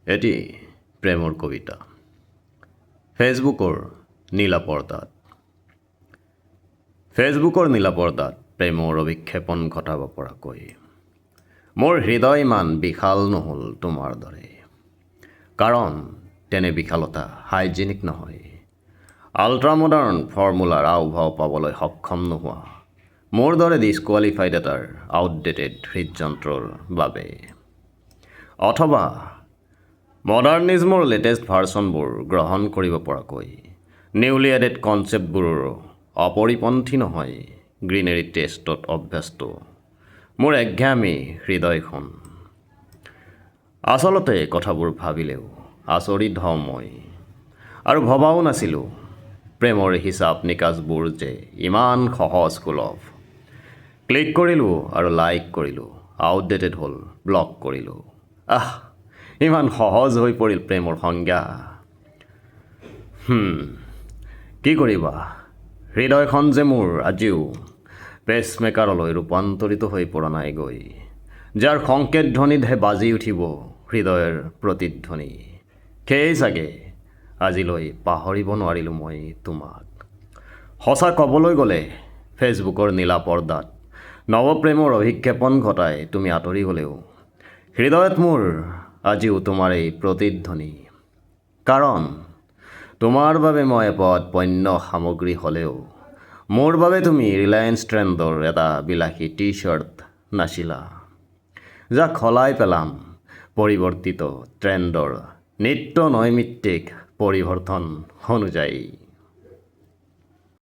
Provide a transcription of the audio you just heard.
এটি প্ৰেমৰ কবিতা। ফেচবুকৰ নীলা পৰ্দাত প্ৰেমৰ অভিক্ষেপণ ঘটাব পৰাকৈ মোৰ হৃদয় ইমান বিশাল নহ'ল তোমাৰ দৰে, কাৰণ তেনে বিশালতা হাইজেনিক নহয়। আল্ট্ৰামডাৰ্ণ ফৰ্মুলাৰ আওভাও পাবলৈ সক্ষম নোহোৱা মোৰ দৰে ডিছকুৱালিফাইড এটাৰ আউটডেটেড হৃদযন্ত্ৰৰ বাবে, অথবা মডাৰ্নিজমৰ লেটেষ্ট ভাৰ্চনবোৰ গ্ৰহণ কৰিব পৰাকৈ নিউলি এডেড কনচেপ্টবোৰৰো অপৰিপন্থী নহয় গ্ৰীনেৰী টেষ্টত অভ্যস্ত মোৰ একঘামী হৃদয়খন। আচলতে কথাবোৰ ভাবিলেও আচৰিত হওঁ মই, আৰু ভবাও নাছিলোঁ প্ৰেমৰ হিচাপ নিকাচবোৰ যে ইমান সহজ সুলভ। ক্লিক কৰিলোঁ আৰু লাইক কৰিলোঁ, আউটডেটেড হ'ল, ব্লক কৰিলোঁ। ইমান সহজ হৈ পৰিল প্ৰেমৰ সংজ্ঞা। কি কৰিবা, হৃদয়খন যে মোৰ আজিও পেচমেকাৰলৈ ৰূপান্তৰিত হৈ পৰা নাই গৈ, যাৰ সংকেত ধ্বনিতহে বাজি উঠিব হৃদয়ৰ প্ৰতিধ্বনি। সেয়েই চাগে আজিলৈ পাহৰিব নোৱাৰিলোঁ মই তোমাক। সঁচা ক'বলৈ গ'লে ফেচবুকৰ নীলা পৰ্দাত নৱপ্ৰেমৰ অভিক্ষেপণ ঘটাই তুমি আঁতৰি গ'লেও হৃদয়ত মোৰ আজিও তোমাৰ এই প্ৰতিধ্বনি। কাৰণ তোমাৰ বাবে মই এপদ পণ্য সামগ্ৰী হ'লেও মোৰ বাবে তুমি ৰিলায়েন্স ট্ৰেণ্ডৰ এটা বিলাসী টি শ্বাৰ্ট নাছিলা, যাক সলাই পেলাম পৰিৱৰ্তিত ট্ৰেণ্ডৰ নিত্য নৈমিত্তিক পৰিৱৰ্তন অনুযায়ী।